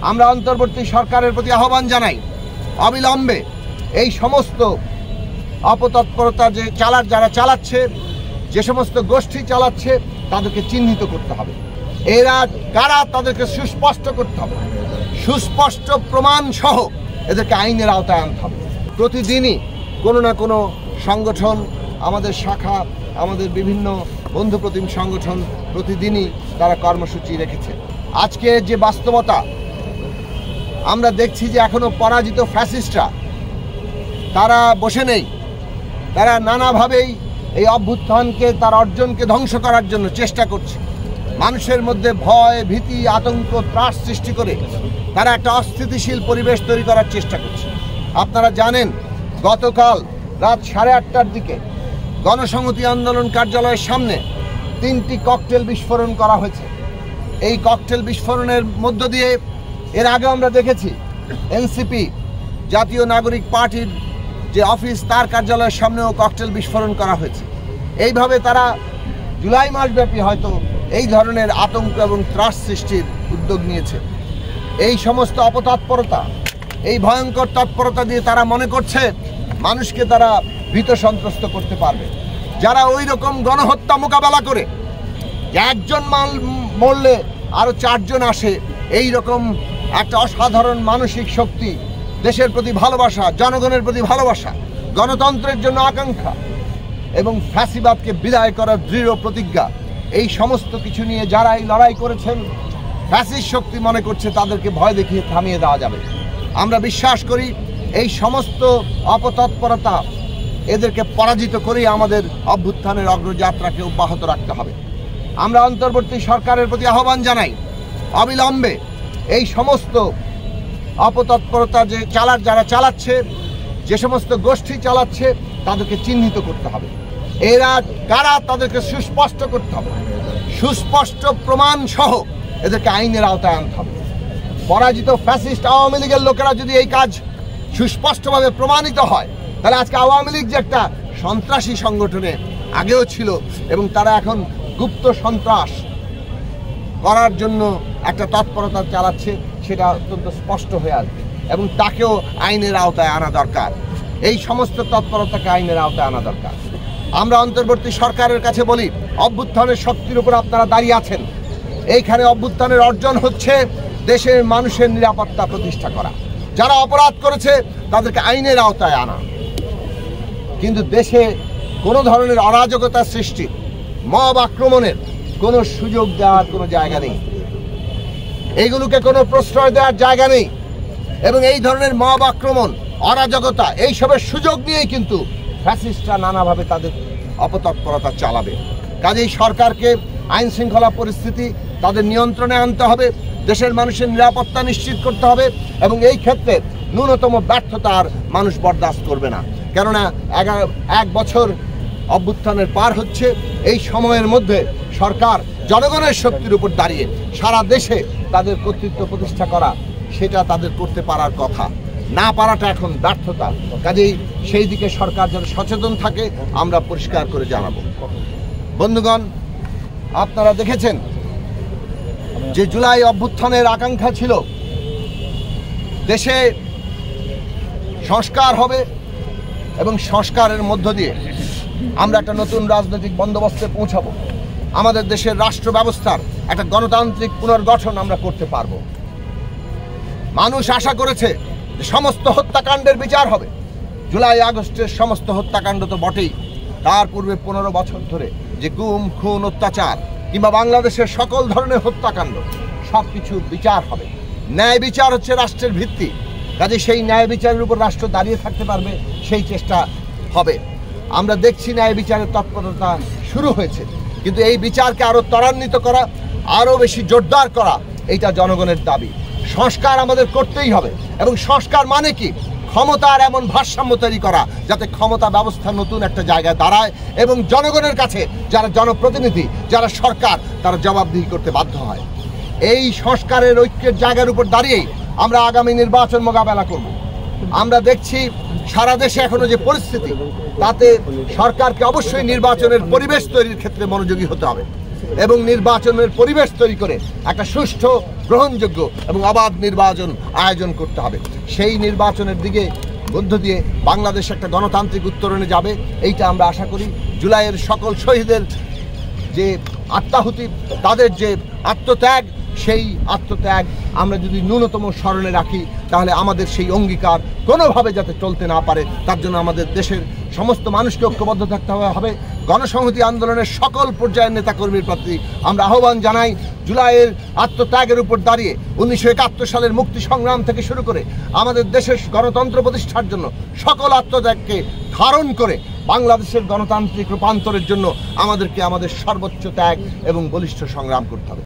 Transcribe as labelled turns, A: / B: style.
A: আমরা অন্তর্বর্তী সরকারের প্রতি আহ্বান জানাই, অবিলম্বে এই সমস্ত অপতৎপরতা যারা চালাচ্ছে, যে সমস্ত গোষ্ঠী চালাচ্ছে, তাদেরকে চিহ্নিত করতে হবে। এরা কারা তাদেরকে সুস্পষ্ট করতে হবে, সুস্পষ্ট প্রমাণ সহ এদেরকে আইনের আওতায় আনতে হবে। প্রতিদিনই কোনো না কোনো সংগঠন, আমাদের শাখা, আমাদের বিভিন্ন বন্ধুপ্রতিম সংগঠন প্রতিদিনই তারা কর্মসূচি রেখেছে। আজকে যে বাস্তবতা আমরা দেখছি যে এখনো পরাজিত ফ্যাসিস্টরা তারা বসে নেই, তারা নানাভাবেই এই অভ্যুত্থানকে, তার অর্জনকে ধ্বংস করার জন্য চেষ্টা করছে। মানুষের মধ্যে ভয়, ভীতি, আতঙ্ক, ত্রাস সৃষ্টি করে তারা একটা অস্থিতিশীল পরিবেশ তৈরি করার চেষ্টা করছে। আপনারা জানেন, গতকাল রাত 8:30টার দিকে গণসংহতি আন্দোলন কার্যালয়ের সামনে 3টি ককটেল বিস্ফোরণ করা হয়েছে। এই ককটেল বিস্ফোরণের মধ্য দিয়ে এর আগে আমরা দেখেছি এনসিপি, জাতীয় নাগরিক পার্টির যে অফিস, তার কার্যালয়ের সামনেও ককটেল বিস্ফোরণ করা হয়েছে। এইভাবে তারা জুলাই মাসব্যাপী হয়তো এই ধরনের আতঙ্ক এবং ত্রাস সৃষ্টির উদ্যোগ নিয়েছে। এই সমস্ত অপতৎপরতা, এই ভয়ঙ্কর তৎপরতা দিয়ে তারা মনে করছে মানুষকে তারা ভীত সন্ত্রস্ত করতে পারবে। যারা ওই রকম গণহত্যা মোকাবেলা করে একজন মরলে আরও 4 জন আসে, এই রকম একটা অসাধারণ মানসিক শক্তি, দেশের প্রতি ভালোবাসা, জনগণের প্রতি ভালোবাসা, গণতন্ত্রের জন্য আকাঙ্ক্ষা এবং ফ্যাসিবাদকে বিদায় করার দৃঢ় প্রতিজ্ঞা, এই সমস্ত কিছু নিয়ে যারা এই লড়াই করেছেন, ফ্যাসিস্ট শক্তি মনে করছে তাদেরকে ভয় দেখিয়ে থামিয়ে দেওয়া যাবে। আমরা বিশ্বাস করি এই সমস্ত অপতৎপরতা, এদেরকে পরাজিত করেই আমাদের অভ্যুত্থানের অগ্রযাত্রাকে অব্যাহত রাখতে হবে। আমরা অন্তর্বর্তী সরকারের প্রতি আহ্বান জানাই, অবিলম্বে এই সমস্ত অপতৎপরতা যারা চালাচ্ছে, যে সমস্ত গোষ্ঠী চালাচ্ছে, তাদেরকে চিহ্নিত করতে হবে। এরা কারা তাদেরকে সুস্পষ্ট করতে হবে, সুস্পষ্ট প্রমাণ সহ এদেরকে আইনের আওতায় আনতে হবে। পরাজিত ফ্যাসিস্ট আওয়ামী লীগের লোকেরা যদি এই কাজ সুস্পষ্টভাবে প্রমাণিত হয়, তাহলে আজকে আওয়ামী লীগ যে একটা সন্ত্রাসী সংগঠনে আগেও ছিল এবং তারা এখন গুপ্ত সন্ত্রাস করার জন্য একটা তৎপরতা চালাচ্ছে, সেটা অত্যন্ত স্পষ্ট হয়ে আসবে এবং তাকেও আইনের আওতায় আনা দরকার। এই সমস্ত তৎপরতাকে আইনের আওতায় আনা দরকার। আমরা অন্তর্বর্তী সরকারের কাছে বলি, অভ্যুত্থানের শক্তির উপর আপনারা দাঁড়িয়ে আছেন। এইখানে অভ্যুত্থানের অর্জন হচ্ছে দেশের মানুষের নিরাপত্তা প্রতিষ্ঠা করা। যারা অপরাধ করেছে তাদেরকে আইনের আওতায় আনা, কিন্তু দেশে কোনো ধরনের অরাজকতা সৃষ্টি, মব আক্রমণের কোনো সুযোগ দেওয়ার কোনো জায়গা নেই, এইগুলোকে কোনো প্রশ্রয় দেওয়ার জায়গা নেই। এবং এই ধরনের মব আক্রমণ, অরাজকতা, এইসবের সুযোগ নিয়েই কিন্তু ফ্যাসিস্টরা নানাভাবে তাদের অপতৎপরতা চালাবে। কাজেই সরকারকে আইন শৃঙ্খলা পরিস্থিতি তাদের নিয়ন্ত্রণে আনতে হবে, দেশের মানুষের নিরাপত্তা নিশ্চিত করতে হবে এবং এই ক্ষেত্রে ন্যূনতম ব্যর্থতা আর মানুষ বরদাস্ত করবে না। কেননা 1 বছর অভ্যুত্থানের পার হচ্ছে, এই সময়ের মধ্যে সরকার জনগণের শক্তির উপর দাঁড়িয়ে সারা দেশে তাদের কর্তৃত্ব প্রতিষ্ঠা করা, সেটা তাদের করতে পারার কথা, না পারাটা এখন ব্যর্থতা। কাজেই সেই দিকে সরকার যেন সচেতন থাকে, আমরা পরিষ্কার করে জানাবো। বন্ধুগণ, আপনারা দেখেছেন যে জুলাই অভ্যুত্থানের আকাঙ্ক্ষা ছিল দেশে সংস্কার হবে এবং সংস্কারের মধ্য দিয়ে আমরা একটা নতুন রাজনৈতিক বন্দোবস্তে পৌঁছাবো। আমাদের দেশের রাষ্ট্র ব্যবস্থার একটা গণতান্ত্রিক পুনর্গঠন আমরা করতে পারবো। মানুষ আশা করেছে যে সমস্ত হত্যাকাণ্ডের বিচার হবে। জুলাই আগস্টের সমস্ত হত্যাকাণ্ড তো বটেই, তার পূর্বে 15 বছর ধরে যে গুম, খুন, অত্যাচার কিংবা বাংলাদেশের সকল ধরনের হত্যাকাণ্ড, সব কিছুর বিচার হবে। ন্যায় বিচার হচ্ছে রাষ্ট্রের ভিত্তি। কাজে সেই ন্যায় বিচারের উপর রাষ্ট্র দাঁড়িয়ে থাকতে পারবে, সেই চেষ্টা হবে। আমরা দেখছি ন্যায় বিচারের তৎপরতা শুরু হয়েছে, কিন্তু এই বিচারকে আরও ত্বরান্বিত করা, আরও বেশি জোরদার করা, এইটা জনগণের দাবি। সংস্কার আমাদের করতেই হবে এবং সংস্কার মানে কি? ক্ষমতার এমন ভারসাম্য তৈরি করা যাতে ক্ষমতা ব্যবস্থা নতুন একটা জায়গায় দাঁড়ায় এবং জনগণের কাছে যারা জনপ্রতিনিধি, যারা সরকার, তারা জবাবদিহি করতে বাধ্য হয়। এই সংস্কারের ঐক্যের জায়গার উপর দাঁড়িয়েই আমরা আগামী নির্বাচন মোকাবেলা করব। আমরা দেখছি সারা দেশে এখনো যে পরিস্থিতি, তাতে সরকারকে অবশ্যই নির্বাচনের পরিবেশ তৈরির ক্ষেত্রে মনোযোগী হতে হবে। এবং নির্বাচনের পরিবেশ তৈরি করে একটা সুষ্ঠু, গ্রহণযোগ্য এবং অবাধ নির্বাচন আয়োজন করতে হবে। সেই নির্বাচনের দিকে মধ্য দিয়ে বাংলাদেশ একটা গণতান্ত্রিক উত্তরণে যাবে, এইটা আমরা আশা করি। জুলাইয়ের সকল শহীদের যে আত্মাহুতি, তাদের যে আত্মত্যাগ, সেই আত্মত্যাগ আমরা যদি ন্যূনতম স্মরণে রাখি, তাহলে আমাদের সেই অঙ্গীকার কোনোভাবে যাতে চলতে না পারে, তার জন্য আমাদের দেশের সমস্ত মানুষকে ঐক্যবদ্ধ থাকতে হবে। গণসংহতি আন্দোলনের সকল পর্যায়ের নেতাকর্মীর প্রতি আমরা আহ্বান জানাই, জুলাইয়ের আত্মত্যাগের উপর দাঁড়িয়ে 1971 সালের মুক্তি সংগ্রাম থেকে শুরু করে আমাদের দেশের গণতন্ত্র প্রতিষ্ঠার জন্য সকল আত্মত্যাগকে ধারণ করে বাংলাদেশের গণতান্ত্রিক রূপান্তরের জন্য আমাদেরকে আমাদের সর্বোচ্চ ত্যাগ এবং বলিষ্ঠ সংগ্রাম করতে হবে।